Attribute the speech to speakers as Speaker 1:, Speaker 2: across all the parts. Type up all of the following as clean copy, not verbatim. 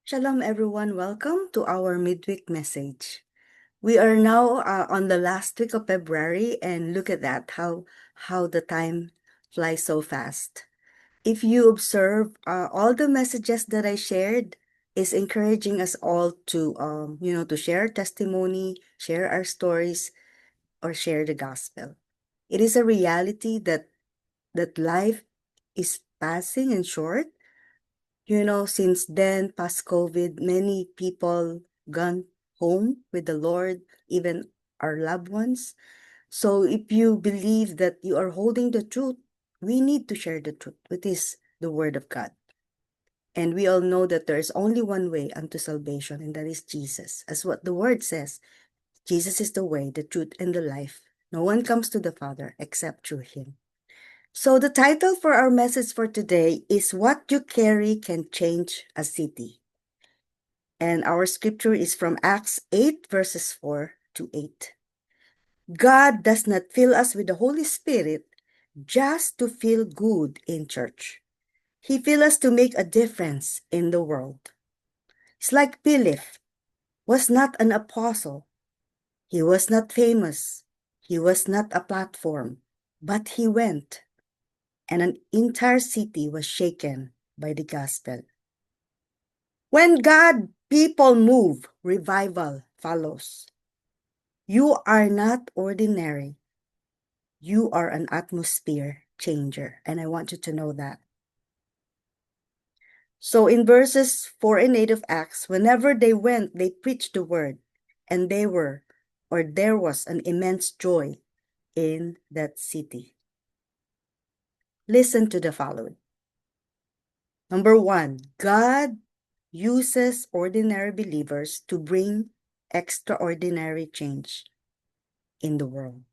Speaker 1: Shalom, everyone. Welcome to our midweek message. We are now on the last week of February, and look at that, how the time flies so fast. If you observe, all the messages that I shared is encouraging us all to, to share testimony, share our stories, or share the gospel. It is a reality that life is passing and short. Since then, past COVID, many people gone home with the Lord, even our loved ones. So if you believe that you are holding the truth, we need to share the truth, which is the Word of God. And we all know that there is only one way unto salvation, and that is Jesus. As what the Word says, Jesus is the way, the truth, and the life. No one comes to the Father except through Him. So the title for our message for today is What You Carry Can Change a City. And our scripture is from Acts 8, verses 4 to 8. God does not fill us with the Holy Spirit just to feel good in church. He fills us to make a difference in the world. It's like Philip was not an apostle. He was not famous. He was not a platform. But he went, and an entire city was shaken by the gospel. When God people move, revival follows. You are not ordinary. You are an atmosphere changer. And I want you to know that. So in verses 4 and 8 of Acts, whenever they went, they preached the word. And there was an immense joy in that city. Listen to the following. Number 1, God uses ordinary believers to bring extraordinary change in the world.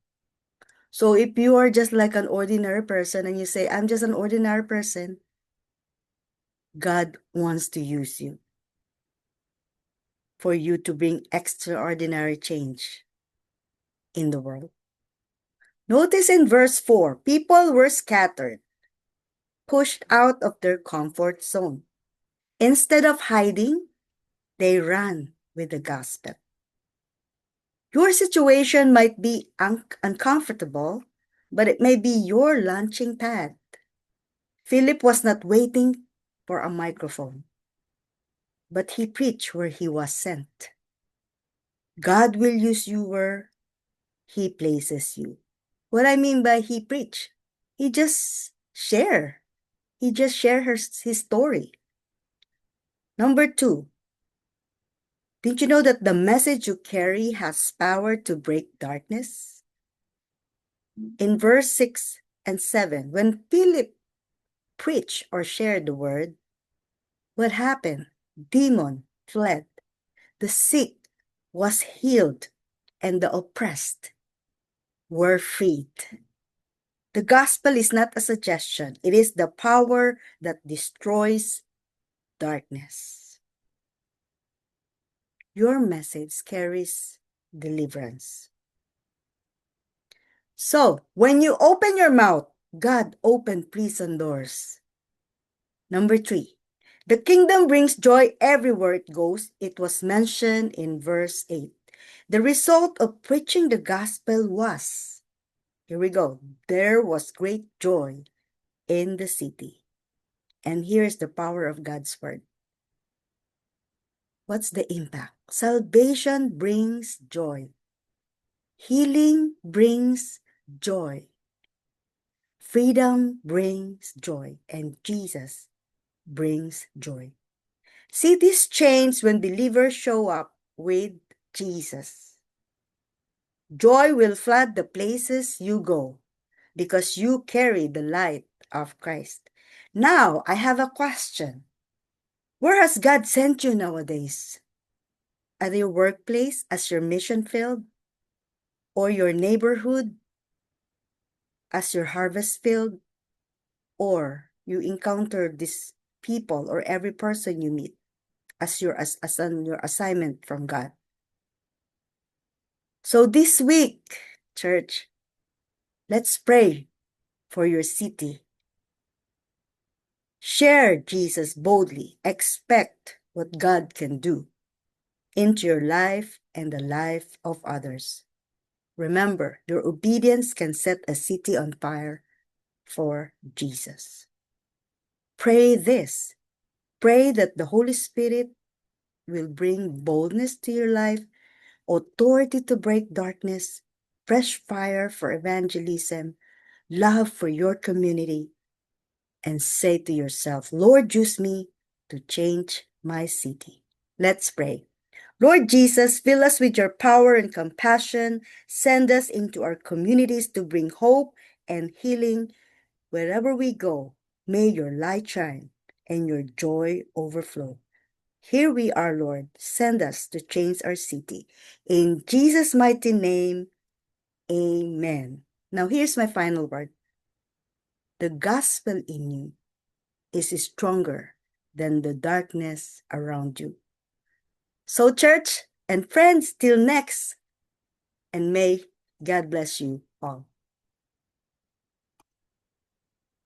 Speaker 1: So if you are just like an ordinary person and you say, I'm just an ordinary person, God wants to use you for you to bring extraordinary change in the world. Notice in verse 4, people were scattered, pushed out of their comfort zone. Instead of hiding, they ran with the gospel. Your situation might be uncomfortable, but it may be your launching pad. Philip was not waiting for a microphone, but he preached where he was sent. God will use you where He places you. What I mean by he preach, he just share. He just share his story. Number 2, did you know that the message you carry has power to break darkness? In verse 6 and 7, when Philip preached or shared the word, what happened? Demon fled. The sick was healed, and the oppressed were freed. The gospel is not a suggestion. It is the power that destroys darkness. Your message carries deliverance. So, when you open your mouth, God opened prison doors. Number 3, the kingdom brings joy everywhere it goes. It was mentioned in verse 8. The result of preaching the gospel was, here we go, there was great joy in the city. And here's the power of God's word. What's the impact? Salvation brings joy. Healing brings joy. Freedom brings joy. And Jesus brings joy. Cities change when believers show up with Jesus. Joy will flood the places you go because you carry the light of Christ. Now, I have a question. Where has God sent you nowadays? At your workplace, as your mission field, or your neighborhood as your harvest field, or you encounter these people or every person you meet as your assignment from God. So this week, church, let's pray for your city. Share Jesus boldly. Expect what God can do into your life and the life of others. Remember, your obedience can set a city on fire for Jesus. Pray this. Pray that the Holy Spirit will bring boldness to your life, authority to break darkness, fresh fire for evangelism, love for your community, and say to yourself, Lord, use me to change my city. Let's pray. Lord Jesus, fill us with your power and compassion. Send us into our communities to bring hope and healing wherever we go. May your light shine and your joy overflow. Here we are, Lord. Send us to change our city. In Jesus' mighty name, amen. Now, here's my final word. The gospel in you is stronger than the darkness around you. So, church and friends, till next, and may God bless you all.